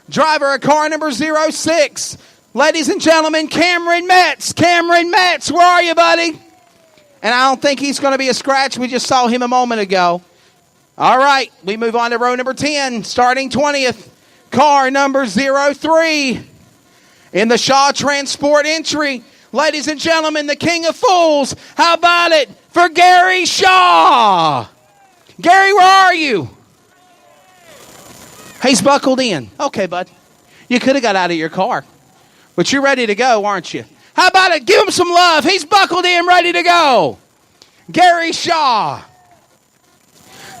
Driver of car number 06. Ladies and gentlemen, Cameron Metz. Cameron Metz, where are you, buddy? And I don't think he's going to be a scratch. We just saw him a moment ago. All right, we move on to row number 10, starting 20th. Car number 03. In the Shaw Transport entry, ladies and gentlemen, the King of Fools. How about it for Gary Shaw? Gary, where are you? He's buckled in. Okay, bud. You could have got out of your car. But you're ready to go, aren't you? How about it? Give him some love. He's buckled in, ready to go. Gary Shaw.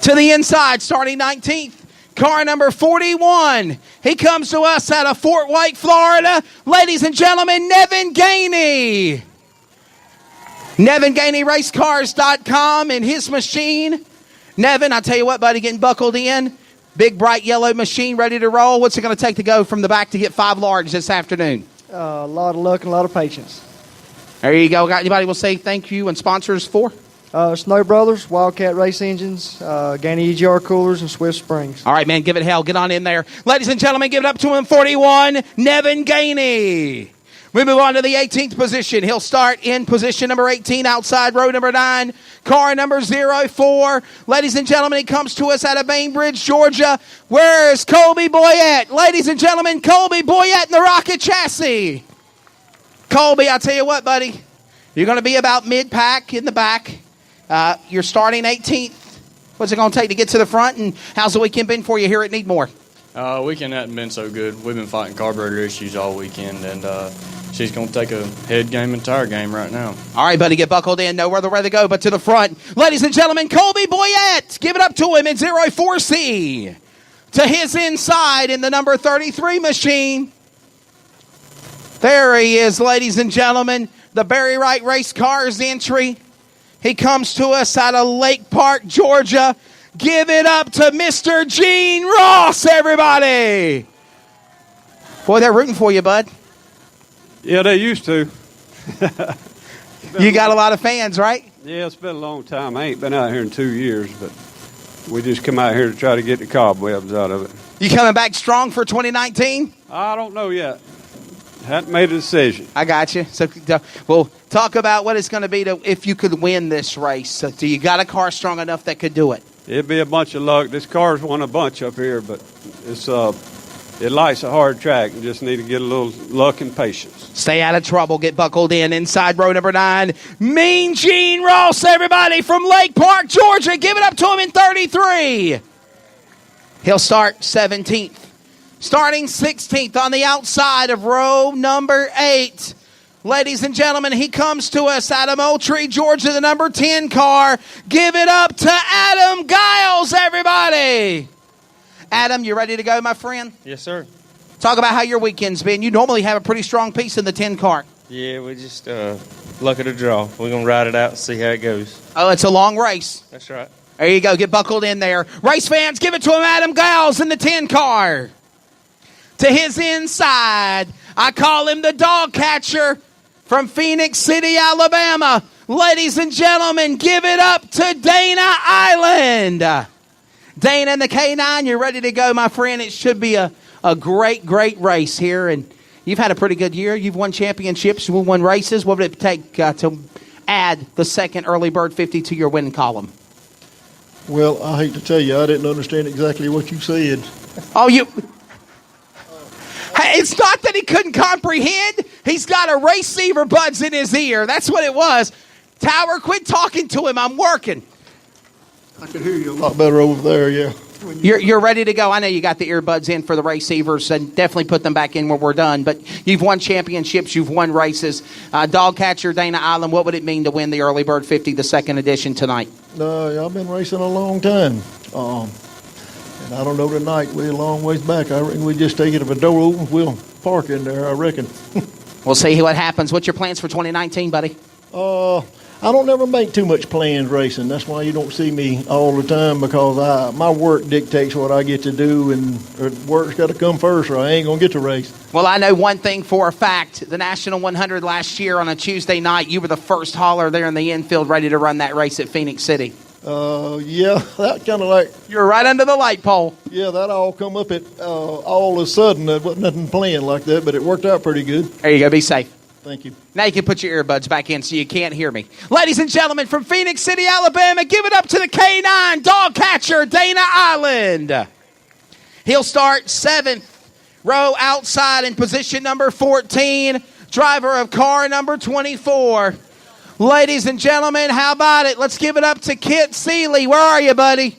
To the inside, starting 19th. Car number 41. He comes to us out of Fort White, Florida. Ladies and gentlemen, Nevin Gainey. NevinGaineyRaceCars.com and his machine. Nevin, I tell you what, buddy, getting buckled in. Big, bright yellow machine ready to roll. What's it going to take to go from the back to get 5 large this afternoon? A lot of luck and a lot of patience. There you go. Got anybody will say thank you and sponsors for? Snow Brothers, Wildcat Race Engines, Gainey EGR Coolers, and Swift Springs. All right, man, give it hell. Get on in there. Ladies and gentlemen, give it up to him, 41, Nevin Gainey. We move on to the 18th position. He'll start in position number 18 outside row number 9. Car number 04. Ladies and gentlemen, he comes to us out of Bainbridge, Georgia. Where's Colby Boyette? Ladies and gentlemen, Colby Boyette in the Rocket Chassis. Colby, I'll tell you what, buddy. You're going to be about mid-pack in the back. You're starting 18th. What's it going to take to get to the front? And how's the weekend been for you here at Needmore? Weekend hasn't been so good. We've been fighting carburetor issues all weekend, and she's going to take a head game and tire game right now. All right, buddy, get buckled in. Know where to go, but to the front. Ladies and gentlemen, Colby Boyette. Give it up to him in 04C. To his inside in the number 33 machine. There he is, ladies and gentlemen. The Barry Wright Race Cars entry. He comes to us out of Lake Park, Georgia. Give it up to Mr. Gene Ross, everybody. Boy, they're rooting for you, bud. Yeah, they used to. You got a lot of fans, right? Yeah, it's been a long time. I ain't been out here in 2 years, but we just come out here to try to get the cobwebs out of it. You coming back strong for 2019? I don't know yet. Hadn't made a decision. I got you. So we'll talk about what it's going to be if you could win this race. So do you got a car strong enough that could do it? It'd be a bunch of luck. This car's won a bunch up here, but it likes a hard track. You just need to get a little luck and patience. Stay out of trouble. Get buckled in. Inside row number 9. Mean Gene Ross, everybody, from Lake Park, Georgia. Give it up to him in 33. He'll start 17th. Starting 16th on the outside of row number 8. Ladies and gentlemen, he comes to us out of Moultrie, Georgia, the number 10 car. Give it up to Adam Giles, everybody. Adam, you ready to go, my friend? Yes, sir. Talk about how your weekend's been. You normally have a pretty strong piece in the 10 car. Yeah, we just luck of the draw. We're going to ride it out and see how it goes. Oh, it's a long race. That's right. There you go. Get buckled in there. Race fans, give it to him, Adam Giles in the 10 car. To his inside, I call him the dog catcher from Phoenix City, Alabama. Ladies and gentlemen, give it up to Dana Island. Dana and the K9, you're ready to go, my friend. It should be a great, great race here. And you've had a pretty good year. You've won championships. You've won races. What would it take to add the second early bird 50 to your win column? Well, I hate to tell you, I didn't understand exactly what you said. Oh, Hey, it's not that he couldn't comprehend. He's got a receiver buds in his ear. That's what it was. Tower, quit talking to him. I'm working. I could hear you a lot better over there, yeah. You're ready to go. I know you got the earbuds in for the receivers, and definitely put them back in when we're done. But you've won championships. You've won races. Dog catcher, Dana Island, what would it mean to win the Early Bird 50, the second edition tonight? I've been racing a long time. And I don't know tonight. We're a long ways back. I reckon we just take it. If a door opens, we'll park in there, I reckon. We'll see what happens. What's your plans for 2019, buddy? I don't ever make too much plans racing. That's why you don't see me all the time, because my work dictates what I get to do, and work's got to come first or I ain't going to get to race. Well, I know one thing for a fact. The National 100 last year on a Tuesday night, you were the first hauler there in the infield ready to run that race at Phoenix City. Yeah, that kind of like, You're right under the light pole. yeah, that all come up at all of a sudden. There wasn't nothing planned like that, but it worked out pretty good. There you go. Be safe. Thank you. Now you can put your earbuds back in so you can't hear me. Ladies and gentlemen, from Phoenix City, Alabama, give it up to the K9 dog catcher, Dana Island. He'll start 7th row outside in position number 14, driver of car number 24. Ladies and gentlemen, how about it? Let's give it up to Kit Seeley. Where are you, buddy?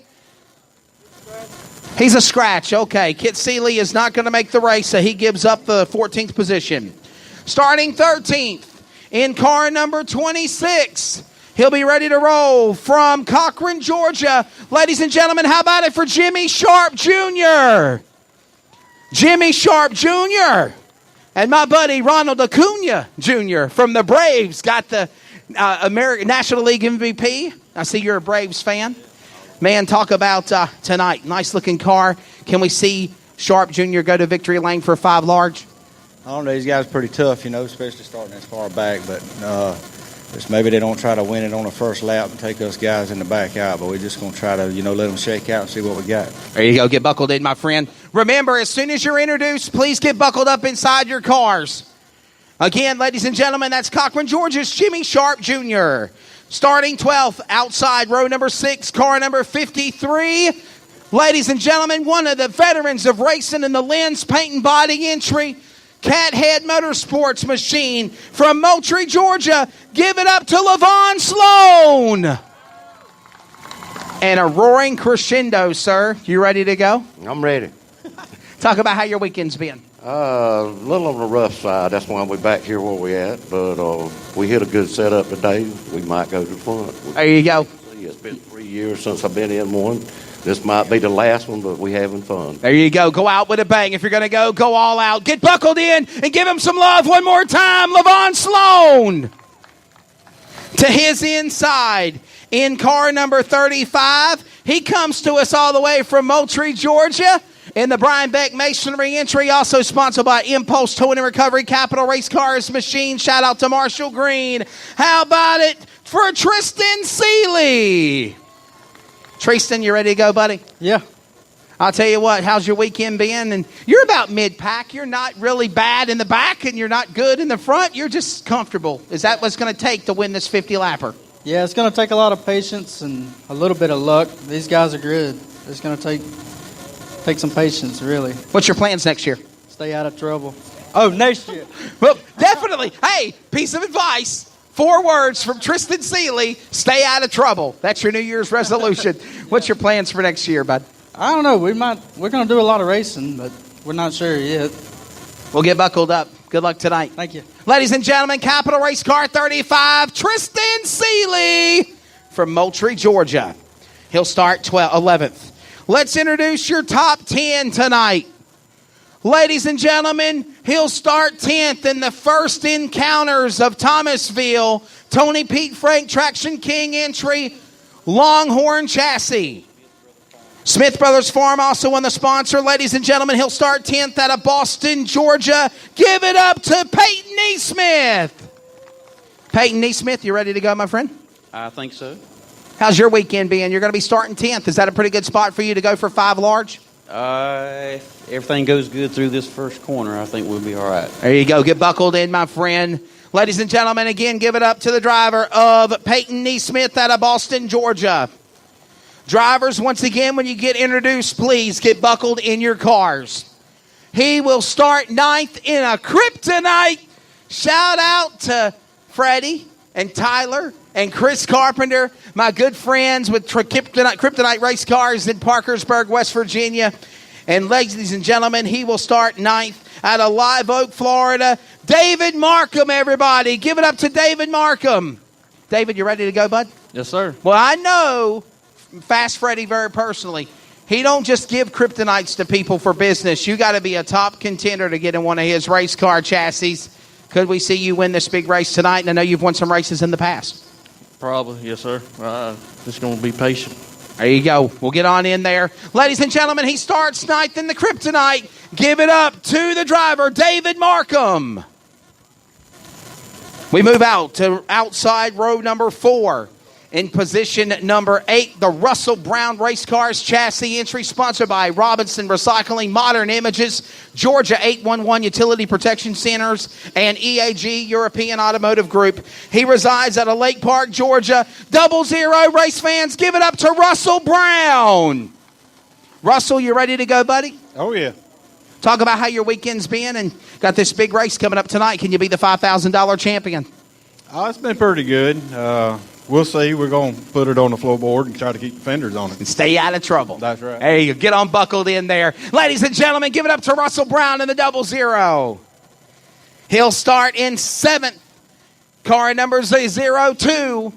He's a scratch. Okay, Kit Seeley is not going to make the race, so he gives up the 14th position. Starting 13th in car number 26. He'll be ready to roll from Cochran, Georgia. Ladies and gentlemen, how about it for Jimmy Sharp Jr.? Jimmy Sharp Jr. And my buddy Ronald Acuna Jr. from the Braves got the American National League MVP. I see you're a Braves fan. Man, talk about tonight. Nice looking car. Can we see Sharp Jr. go to victory lane for 5 large? I don't know. These guys are pretty tough, especially starting this far back. But just maybe they don't try to win it on the first lap and take us guys in the back out. But we're just going to try to, let them shake out and see what we got. There you go. Get buckled in, my friend. Remember, as soon as you're introduced, please get buckled up inside your cars. Again, ladies and gentlemen, that's Cochran, Georgia's Jimmy Sharp Jr. Starting 12th, outside row number 6, car number 53. Ladies and gentlemen, one of the veterans of racing in the Lens Paint and Body entry, Cathead Motorsports machine from Moultrie, Georgia. Give it up to LaVon Sloan. And a roaring crescendo, sir. You ready to go? I'm ready. Talk about how your weekend's been. A little on the rough side. That's why we're back here where we at. But we hit a good setup today. We might go to the front. There you go. It's been 3 years since I've been in one. This might be the last one, but we having fun. There you go. Go out with a bang. If you're going to go all out. Get buckled in and give him some love one more time. LaVon Sloan. To his inside in car number 35. He comes to us all the way from Moultrie, Georgia. In the Brian Beck Masonry entry, also sponsored by Impulse Towing and Recovery, Capital Race Cars Machine. Shout out to Marshall Green. How about it for Tristan Seeley? Tristan, you ready to go, buddy? Yeah. I'll tell you what, how's your weekend been? And you're about mid-pack. You're not really bad in the back, and you're not good in the front. You're just comfortable. Is that what's going to take to win this 50-lapper? Yeah, it's going to take a lot of patience and a little bit of luck. These guys are good. It's going to take some patience, really. What's your plans next year? Stay out of trouble. Oh, next year. Well, definitely. Hey, piece of advice. 4 words from Tristan Seeley. Stay out of trouble. That's your New Year's resolution. What's your plans for next year, bud? I don't know. We're going to do a lot of racing, but we're not sure yet. We'll get buckled up. Good luck tonight. Thank you. Ladies and gentlemen, Capital Race Car 35, Tristan Seeley from Moultrie, Georgia. He'll start 11th. Let's introduce your top 10 tonight. Ladies and gentlemen, he'll start 10th in the first encounters of Thomasville. Tony Pete Frank Traction King entry, Longhorn chassis. Smith Brothers Farm also on the sponsor. Ladies and gentlemen, he'll start 10th out of Boston, Georgia. Give it up to Peyton Neesmith. Peyton Neesmith, you ready to go, my friend? I think so. How's your weekend being? You're going to be starting 10th. Is that a pretty good spot for you to go for 5 large? If everything goes good through this first corner, I think we'll be all right. There you go. Get buckled in, my friend. Ladies and gentlemen, again, give it up to the driver of Peyton Neesmith out of Boston, Georgia. Drivers, once again, when you get introduced, please get buckled in your cars. He will start 9th in a Kryptonite. Shout out to Freddie and Tyler and Chris Carpenter, my good friends with Kryptonite Race Cars in Parkersburg, West Virginia. And ladies and gentlemen, he will start 9th out of Live Oak, Florida. David Markham, everybody. Give it up to David Markham. David, you ready to go, bud? Yes, sir. Well, I know Fast Freddie very personally. He don't just give Kryptonites to people for business. You got to be a top contender to get in one of his race car chassis. Could we see you win this big race tonight? And I know you've won some races in the past. Probably, yes, sir. Just going to be patient. There you go. We'll get on in there. Ladies and gentlemen, he starts 9th in the Kryptonite. Give it up to the driver, David Markham. We move out to outside row number 4. In position number 8, the Russell Brown Race Cars Chassis entry, sponsored by Robinson Recycling, Modern Images, Georgia 811 Utility Protection Centers, and EAG European Automotive Group. He resides out of Lake Park, Georgia. 00 race fans, give it up to Russell Brown. Russell, you ready to go, buddy? Oh, yeah. Talk about how your weekend's been and got this big race coming up tonight. Can you be the $5,000 champion? Oh, it's been pretty good. We'll see. We're going to put it on the floorboard and try to keep the fenders on it. And stay out of trouble. That's right. There you go. Get on buckled in there. Ladies and gentlemen, give it up to Russell Brown in the 00. He'll start in 7th. Car number 02.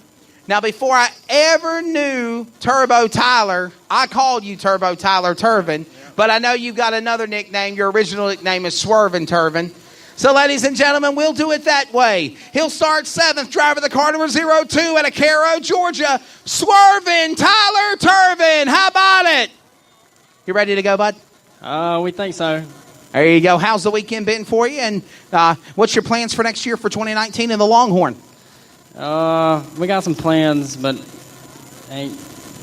Now, before I ever knew Turbo Tyler, I called you Turbo Tyler Turvin, but I know you've got another nickname. Your original nickname is Swervin' Turvin. So, ladies and gentlemen, we'll do it that way. He'll start 7th, driver of the car number 02 out of Cairo, Georgia, Swervin' Tyler Turvin. How about it? You ready to go, bud? We think so. There you go. How's the weekend been for you? And what's your plans for next year for 2019 in the Longhorn? We got some plans, but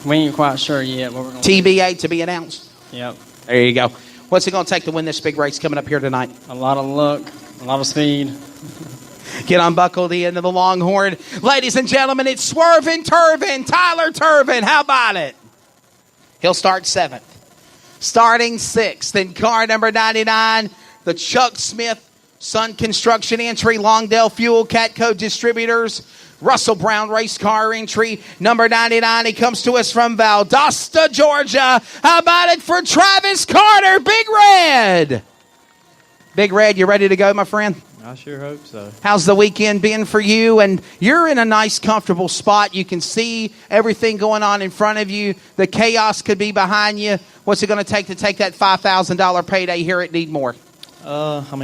we ain't quite sure yet what we're going to do. TBA to be announced. Yep. There you go. What's it going to take to win this big race coming up here tonight? A lot of luck, a lot of speed. Get unbuckled into the Longhorn. Ladies and gentlemen, it's Swervin' Turvin, Tyler Turvin. How about it? He'll start 7th. Starting 6th in car number 99, the Chuck Smith Sun Construction entry, Longdale Fuel, Catco Distributors, Russell Brown Race Car entry, number 99. He comes to us from Valdosta, Georgia. How about it for Travis Carter, Big Red? Big Red, you ready to go, my friend? I sure hope so. How's the weekend been for you? And you're in a nice, comfortable spot. You can see everything going on in front of you. The chaos could be behind you. What's it going to take that $5,000 payday here at Needmore?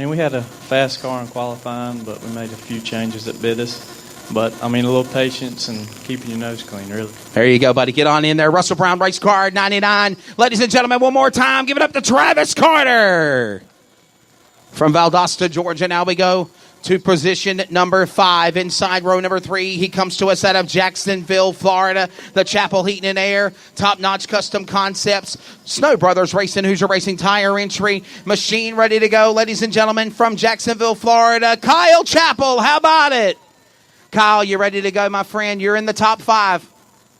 We had a fast car in qualifying, but we made a few changes that bit us. But, a little patience and keeping your nose clean, really. There you go, buddy. Get on in there. Russell Brown Race Car 99. Ladies and gentlemen, one more time. Give it up to Travis Carter. From Valdosta, Georgia, now we go to position number 5, inside row number 3. He comes to us out of Jacksonville, Florida. The Chapel Heating and Air, top-notch custom concepts. Snow Brothers Racing, Hoosier Racing Tire entry. Machine ready to go, ladies and gentlemen, from Jacksonville, Florida. Kyle Chappell, how about it? Kyle, you ready to go, my friend? You're in the top 5.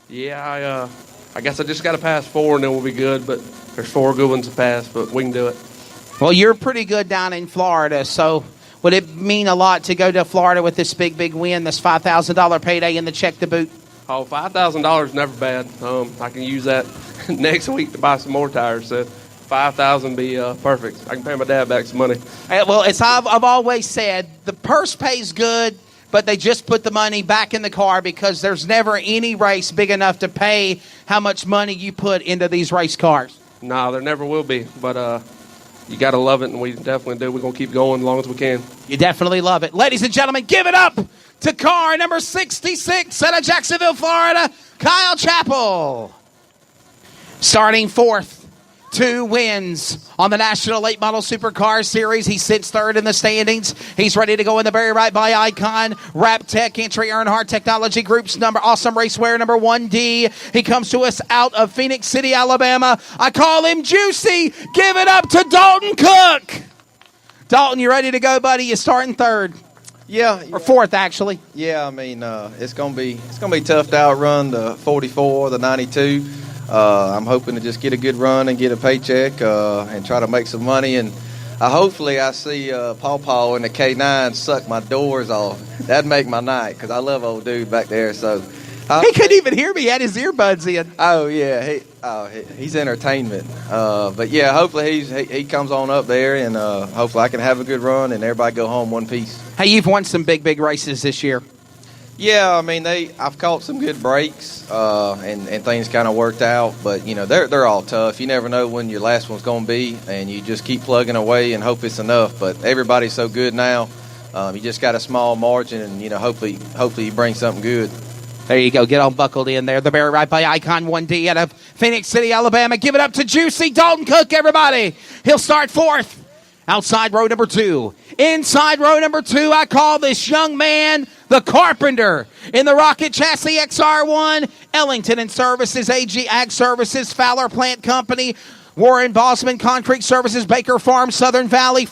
Yeah, I guess I just got to pass 4 and then we'll be good, but there's 4 good ones to pass, but we can do it. Well, you're pretty good down in Florida, so would it mean a lot to go to Florida with this big, big win, this $5,000 payday and the check to boot? Oh, $5,000 is never bad. I can use that next week to buy some more tires, so $5,000 be perfect. I can pay my dad back some money. Well, I've always said, the purse pays good, but they just put the money back in the car because there's never any race big enough to pay how much money you put into these race cars. No, there never will be, but you got to love it, and we definitely do. We're going to keep going as long as we can. You definitely love it. Ladies and gentlemen, give it up to car number 66 out of Jacksonville, Florida, Kyle Chappell. Starting 4th, 2 wins on the National Late Model Supercar Series. He sits 3rd in the standings. He's ready to go in the Barry Right by Icon. Rap Tech entry, Earnhardt Technology Group's number, Awesome Raceware number 1D. He comes to us out of Phoenix City, Alabama. I call him Juicy. Give it up to Dalton Cook. Dalton, you ready to go, buddy? You're starting 3rd. Yeah. Or 4th, actually. Yeah, it's gonna be tough to outrun the 44, the 92. I'm hoping to just get a good run and get a paycheck and try to make some money. And hopefully I see Paw Paw in the K9 suck my doors off. That'd make my night because I love old dude back there. So he couldn't even hear me. He had his earbuds in. Oh, yeah. He's entertainment. But, yeah, hopefully he comes on up there, and hopefully I can have a good run and everybody go home one piece. Hey, you've won some big, big races this year. Yeah, I've caught some good breaks, and things kind of worked out. But they're all tough. You never know when your last one's going to be, and you just keep plugging away and hope it's enough. But everybody's so good now. You just got a small margin, and hopefully you bring something good. There you go. Get all buckled in there. The Barry Right by Icon 1D out of Phoenix City, Alabama. Give it up to Juicy Dalton Cook, everybody. He'll start 4th outside row number 2. Inside row number 2, I call this young man the Carpenter in the Rocket Chassis XR1, Ellington and Services, AG Ag Services, Fowler Plant Company, Warren Bosman Concrete Services, Baker Farm, Southern Valley.